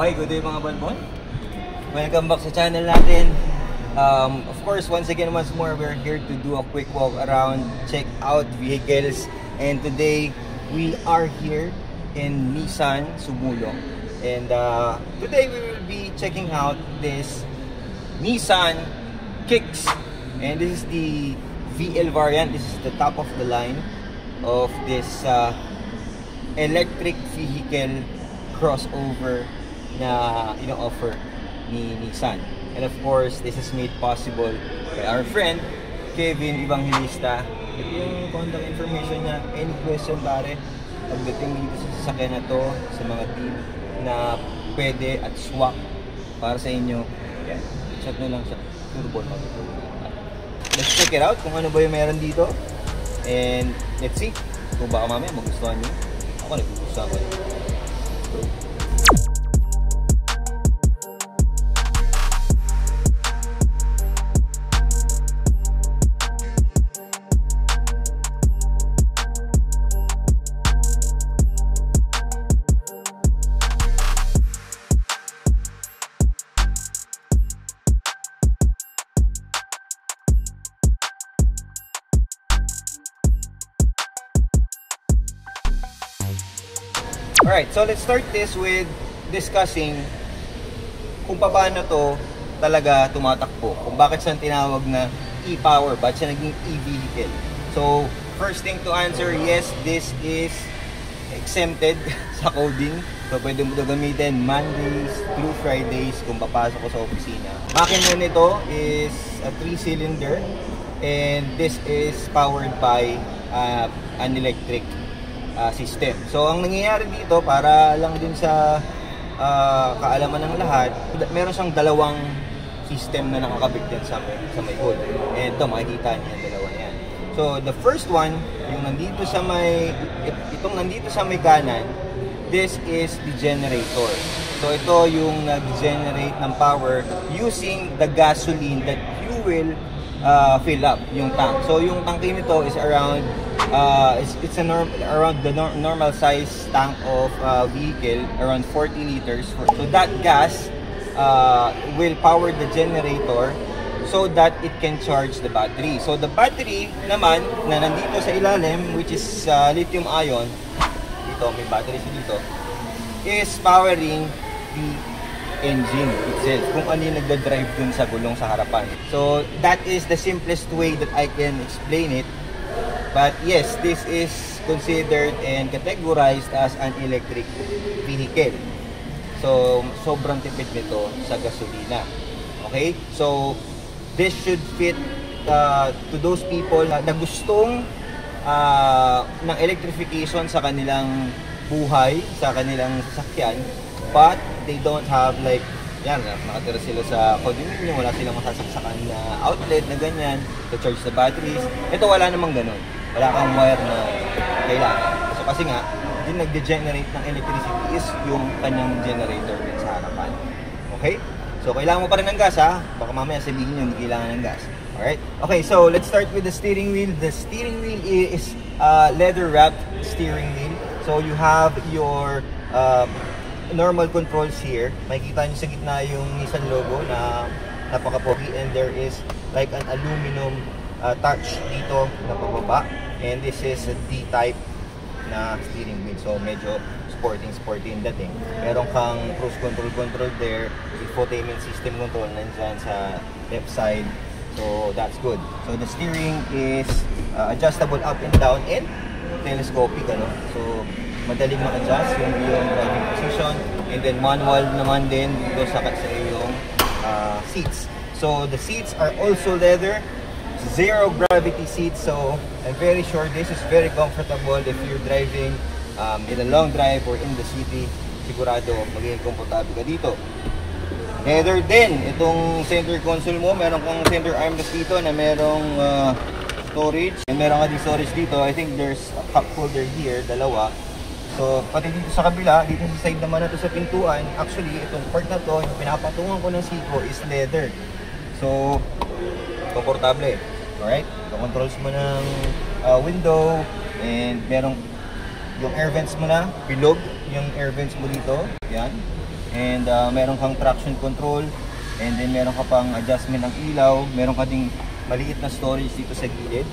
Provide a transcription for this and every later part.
Okay, good day mga balbon. Welcome back sa channel natin. Of course, once more, we're here to do a quick walk around, check out vehicles. And today, we are here in Nissan Sumulong. And today, we will be checking out this Nissan Kicks. And this is the VL variant. This is the top of the line of this electric vehicle crossover na ino-offer ni Nissan. And of course, this is made possible by our friend Kevin Evangelista. Ito yung contact information niya. Any question pare pagdating dito sa sasakyan na to, sa mga team na pwede at swap para sa inyo, yan, chat nyo lang sa Turbo. Let's check it out kung ano ba yung meron dito. And let's see kung baka mamaya magustuhan nyo. Ako naggugustuhan ko. Alright, so let's start this with discussing kung paano to talaga tumatakbo. Kung bakit siya tinawag na e-power, bakit siya naging e-vehicle. So, first thing to answer, yes, this is exempted sa coding. So, pwede mo ito gamitin Mondays through Fridays kung papasok ko sa opisina. Makina nito is a 3-cylinder and this is powered by an electric system. So, ang nangyayari dito, para lang din sa kaalaman ng lahat, meron siyang dalawang system na nakakabit din sa may hood. And ito, makikita niyo yung dalawa yan. So, the first one, yung nandito sa may, itong nandito sa may kanan, this is the generator. So, ito yung nag-generate ng power using the gasoline that you will fill up yung tank. So, yung tank nito is around it's around the normal size tank of vehicle, around 40 liters. So that gas will power the generator so that it can charge the battery. So the battery naman na nandito sa ilalim, which is lithium ion, dito may battery dito, is powering the engine itself, kung ano yung nagda-drive dun sa gulong sa harapan. So that is the simplest way that I can explain it. But yes, this is considered and categorized as an electric vehicle. So, sobrang tipid nito sa gasolina. Okay? So, this should fit to those people na gustong ng electrification sa kanilang buhay, sa kanilang sasakyan, but they don't have like, yan, nakatira sila sa condominium, wala silang masasaksakan na outlet na ganyan to charge the batteries. Ito wala namang ganun. Wala kang wire na kailangan. So kasi nga, yung nag-generate ng electricity is yung kanyang generator din sa harapan. Okay? So kailangan mo pa rin ng gas ha. Baka mamaya sabihin nyo hindi kailangan ng gas. Alright? Okay, so let's start with the steering wheel. The steering wheel is leather wrapped steering wheel. So you have your normal controls here. Makikita nyo sa gitna yung Nissan logo na napaka-pogi, and there is like an aluminum touch dito na pababa, and this is a D-type na steering wheel, so medyo sporty yung dating. Meron kang cruise control there, infotainment system control nandyan sa left side, so that's good. So the steering is adjustable up and down and telescopic, ano? So madaling ma-adjust yung driving position, and then manual naman din dito sa iyong seats. So the seats are also leather, zero gravity seats, so I'm very sure this is very comfortable if you're driving in a long drive or in the city. Sigurado magiging komportable ka dito. Leather din itong center console mo, meron kang center armrest dito na merong storage, and meron ka din storage dito. I think there's a cup holder here, dalawa. So pati dito sa kabila, dito sa side naman na to sa pintuan, actually itong part na to, yung pinapatungan ko ng siko is leather. So komportable. Alright? So, controls mo ng window, and merong yung air vents mo na, bilog yung air vents mo dito. Yan. And meron kang traction control. And then meron ka pang adjustment ng ilaw. Meron ka ding maliit na storage dito sa gilid.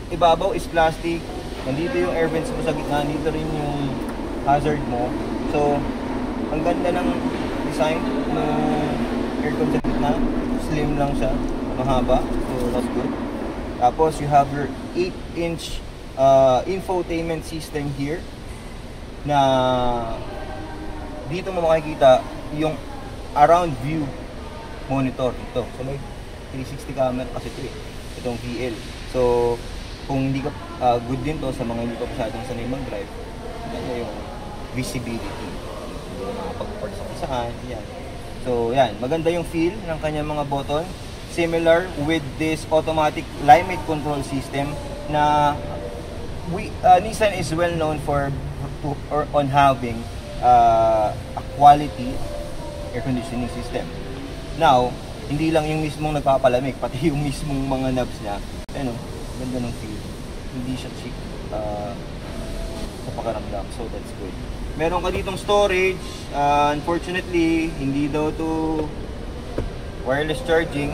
Ibabaw is plastic. Nandito yung air vents mo sa gitna. Nandito rin yung hazard mo. So, ang ganda ng design ng aircon sa gitna. Slim lang siya. Mahaba. So, that's good. Tapos, you have your 8-inch infotainment system here na dito mo makikita yung around view monitor ito. So may 360 camera kasi ito itong VL. So kung hindi ka good din to sa mga hindi pa masyadong sanay mag-drive, ganda yung visibility. Hindi ka makapag-park sa kasahan, yan. So yan, maganda yung feel ng kanyang mga button. Similar with this automatic climate control system na Nissan is well known on having a quality air conditioning system. Now, hindi lang yung mismong nagpapalamig, pati yung mismong mga knobs niya. Ano, ganda ng feel. Hindi siya cheap sa pakaramdam. So that's good. Meron ka ditong storage. Unfortunately, hindi daw to wireless charging,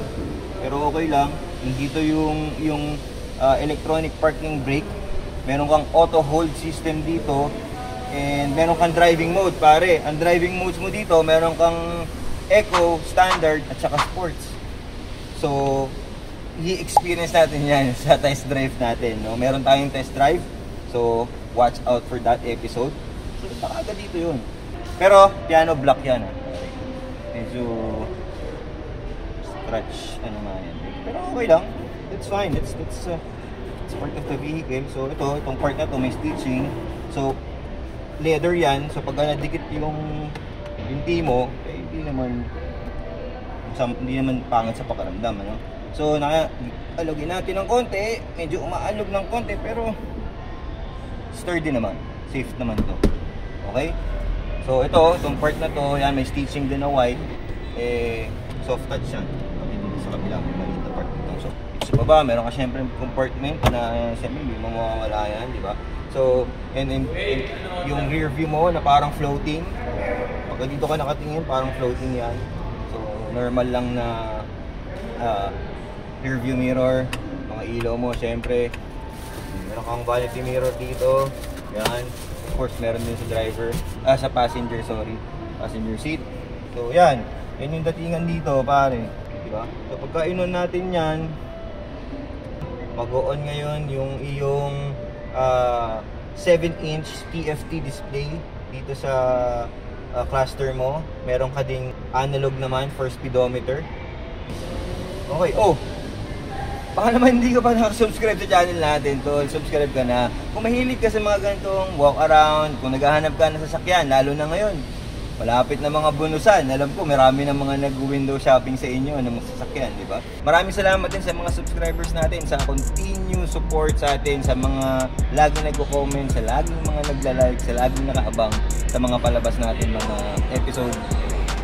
pero okay lang. Hindi to yung electronic parking brake. Meron kang auto hold system dito. And meron kang driving mode, pare. Ang driving modes mo dito, meron kang Eco, Standard, at saka Sports. So, i-experience natin yan sa test drive natin. No? Meron tayong test drive. So, watch out for that episode. So, baka agad dito yun. Pero, piano block yan. Medyo scratch, ano nga yan. Pero okay lang. It's fine. It's part of the vehicle. So, itong part na to may stitching. So, leather yan, so pag nadikit yung binti mo, eh, hindi naman pangit sa pakaramdam, ano? So, alogin natin ng konti, medyo umaalog ng konti, pero sturdy naman, safe naman to. Okay? So, itong part na to, yan, may stitching din na white, soft touch yan. Okay, dito sa kabilang, may maliit na part dito. So, sa baba, meron ka syempre compartment na syempre hindi mo mawawala yan, di ba? So, and yung rear view mo na parang floating. Pag dito ka nakatingin, parang floating yan. So, normal lang na rear view mirror. Mga ilaw mo, syempre. Meron kang vanity mirror dito. Yan. Of course, meron din sa driver. Sa passenger, sorry. Passenger seat. So, yan. Yan yung datingan dito, pare. Diba? So, pagkainon natin yan, mag-on ngayon yung iyong 7-inch TFT display dito sa cluster mo. Meron ka ding analog naman for speedometer. Okay, baka naman hindi ka pa nakasubscribe sa channel natin, tol. Subscribe ka na. Kung mahilig ka sa mga ganitong walk around, kung naghahanap ka ng sasakyan, lalo na ngayon, malapit na mga bonusan. Alam ko, marami na mga nag-window shopping sa inyo ng mga sasakyan, di ba? Maraming salamat din sa mga subscribers natin, sa continue support sa atin, sa mga laging nagko-comment, sa laging mga nagla-like, sa laging nakaabang sa mga palabas natin, mga episode.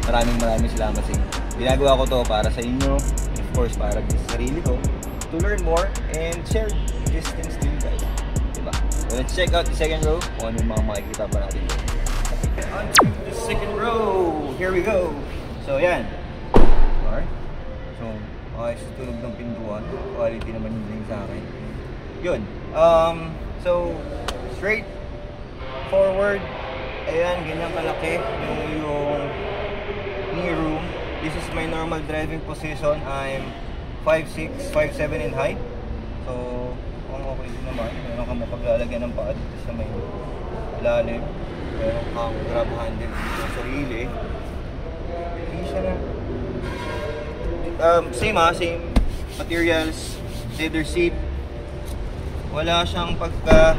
Maraming salamat sa inyo. Ginagawa ko to para sa inyo, and of course, para sa sarili ko, to learn more and share these things to you guys. Diba? So let's check out the second row kung ano yung mga makikita pa natin. Onto the second row. Here we go. So, yan. Alright. So, ayos tulog ng pintuan. Quality naman yung sa akin. Yun. So, straight forward. Ayan, ganyan kalaki yung knee room. This is my normal driving position. I'm 5'6", 5'7" in height. So, okay din naman. Meron kang mapaglalagyan ng paa dito sa may ilalim. Meron kang grab handle dito sa hili. Hindi siya na same materials, leather seat. Wala siyang pagka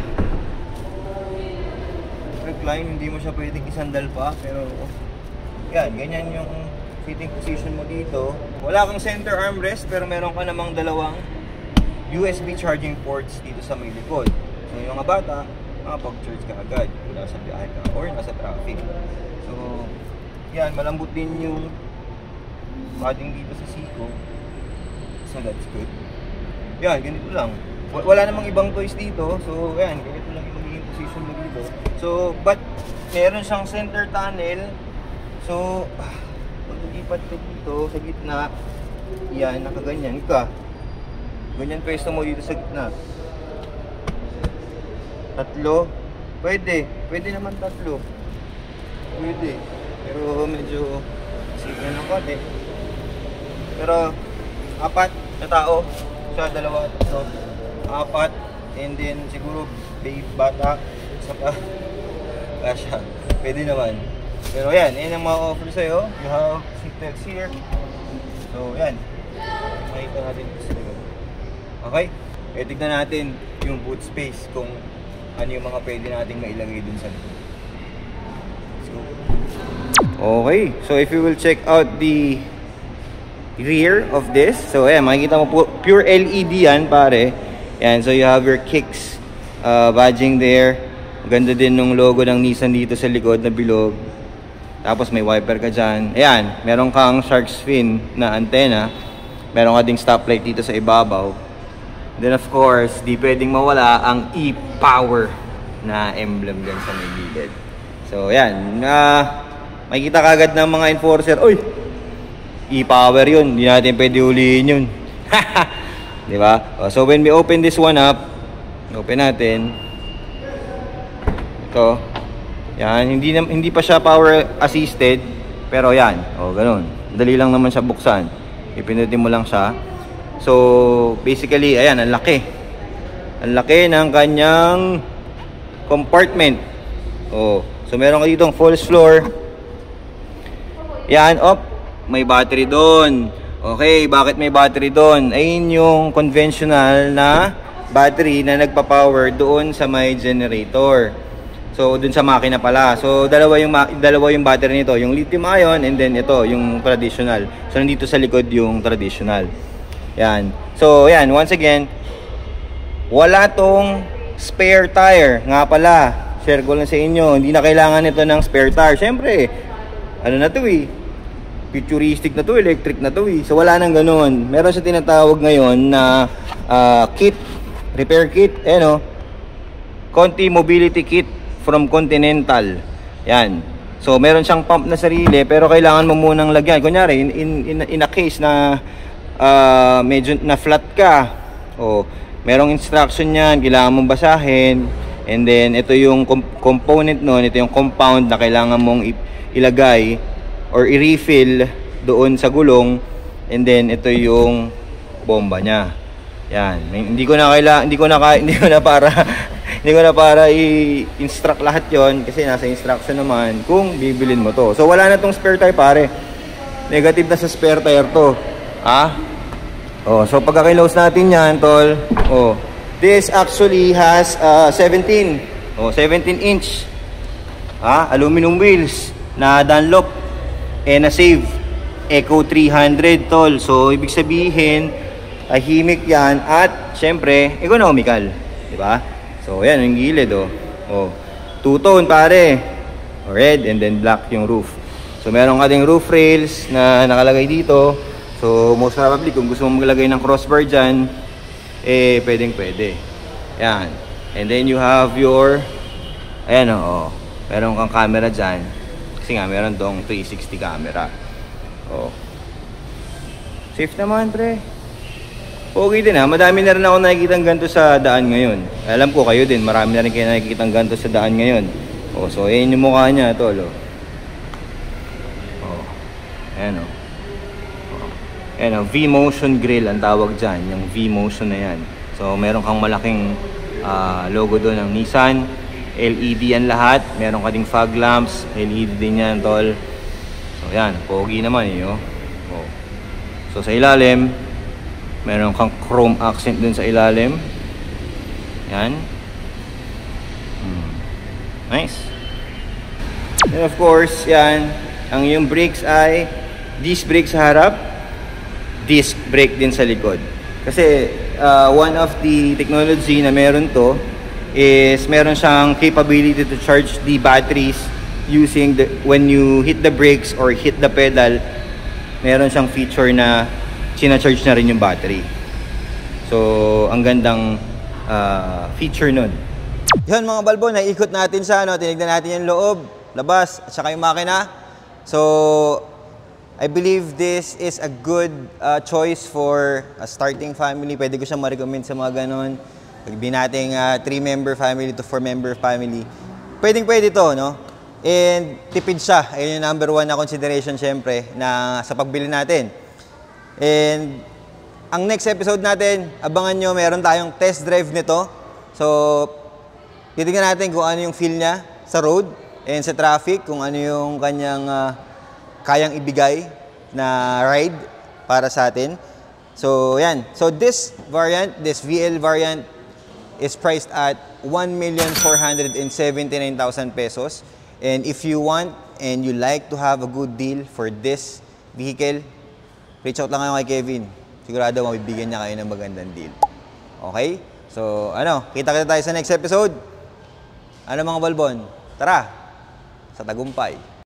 recline, hindi mo siya pwedeng isandal pa, pero yan, ganyan yung sitting position mo dito. Wala kang center armrest, pero meron ka namang dalawang USB charging ports dito sa may likod. So yung mga bata, makapag-charge ka agad kung nasa biyahe ka or nasa traffic. So, yan, malambot din yung padding dito sa Seiko. So, that's good. Yan, ganito lang. Wala namang ibang toys dito. So, yan, ganito lang yung magiging position mo dito. So, but meron siyang center tunnel So, pag nilipat ka dito sa gitna, yan, nakaganyan ka. Ganyan pwesto mo dito sa gitna. Tatlo? Pwede. Pwede naman tatlo. Pwede. Pero medyo sige ng konti. Pero, apat na tao. Siya, dalawa, tatlo. Apat. And then, siguro, babe, bata. Saka, siya. Pwede naman. Pero yan, yan ang ma-offer sa'yo. You have seatbelts here. So, yan. Makita natin ito sa likod. Okay? E, tignan natin yung boot space kung ano yung mga pwede nating mailagay dun sa likod. Let's go. Okay. So, if you will check out the rear of this. So, ayan, makikita mo po, pure LED yan, pare. Yan. So, you have your Kicks badging there. Ganda din nung logo ng Nissan dito sa likod na bilog. Tapos may wiper ka dyan. Ayan, meron kang shark's fin na antena. Meron ka ding stoplight dito sa ibabaw. Then of course, di pwedeng mawala ang e-power na emblem dyan sa may gilid. So ayan, makikita ka agad ng mga enforcer. Uy, e-power yun. Hindi natin pwede huliin yun. Diba? So when we open this one up, open natin. Ito. Yan, hindi pa siya power assisted, pero yan, ganun. Dali lang naman siya buksan. Ipindutin mo lang siya. So, basically, ayan, ang laki. Ang laki ng kanyang compartment. So meron ka ditong false floor. Yan, may battery doon. Okay, bakit may battery doon? Ayun yung conventional na battery na nagpa-power doon sa may generator. So, dun sa makina pala. So, dalawa yung battery nito. Yung lithium ion and then ito, yung traditional. So, nandito sa likod yung traditional. Yan. So, yan. Once again, wala tong spare tire. Nga pala, share ko lang sa inyo. Hindi na kailangan ito ng spare tire. Siyempre, ano na to eh. Futuristic na to, electric na to eh. So, wala nang ganun. Meron siya tinatawag ngayon na kit. Repair kit. Conti Mobility Kit from Continental. Yan. So, meron siyang pump na sarili, pero kailangan mo munang lagyan. Kunyari, in a case na medyo na flat ka, merong instruction yan, kailangan mong basahin. And then, ito yung component nun, ito yung compound na kailangan mong ilagay or i-refill doon sa gulong. And then, ito yung bomba niya. Yan. Hindi ko na para i-instruct lahat yon kasi nasa instruction naman kung bibilin mo to. So wala na tong spare tire, pare. Negative na sa spare tire to. So pagka-close natin yan, tol. This actually has 17 inch aluminum wheels na Dunlop na Save Eco 300, tol. So ibig sabihin, tahimik yan at syempre economical, di ba? So, ayan, yung gilid, two-tone, pare. Red and then black yung roof. So, meron ka ding roof rails na nakalagay dito. So, most probably, kung gusto mo maglagay ng crossbar dyan, pwedeng-pwede. Ayan. And then, you have your, ayan, meron kang camera dyan. Kasi nga, meron tong 360 camera. Safe naman, pre. Okay din madami na rin ako nakikitang ganito sa daan ngayon. Alam ko kayo din, marami na rin kayo nakikitang ganito sa daan ngayon. So ayan yung mukha niya, tol. Ayan V-Motion grill ang tawag dyan, yung V-Motion na yan. So meron kang malaking logo doon ng Nissan. LED yan lahat, meron ka ding fog lamps, LED din yan, tol. So yan, pogi naman So sa ilalim, meron kang chrome accent dun sa ilalim. Yan. Nice. And of course, yan. Ang yung brakes ay disc brake sa harap, disc brake din sa likod. Kasi one of the technology na meron to is meron siyang capability to charge the batteries using when you hit the brakes or hit the pedal, meron siyang feature na sina-charge na rin yung battery. So, ang gandang feature nun. Yun mga balbo, naikot natin sa tinignan natin yung loob, labas, at saka yung makina. So, I believe this is a good choice for a starting family. Pwede ko siyang ma-recommend sa mga ganon. Sabihin natin 3-member family to 4-member family. Pwedeng-pwede to, no? And tipid siya. Ayun yung number 1 na consideration, syempre, na sa pagbili natin. And ang next episode natin, abangan nyo, meron tayong test drive nito. So, titignan natin kung ano yung feel niya sa road and sa traffic, kung ano yung kanyang kayang ibigay na ride para sa atin. So, yan. So, this variant, this VL variant is priced at 1,479,000 pesos. And if you want and you like to have a good deal for this vehicle, reach out lang kayo kay Kevin. Sigurado mabibigyan niya kayo ng magandang deal. Okay? So, kita-kita tayo sa next episode. Ano mga balbon? Tara! Sa tagumpay.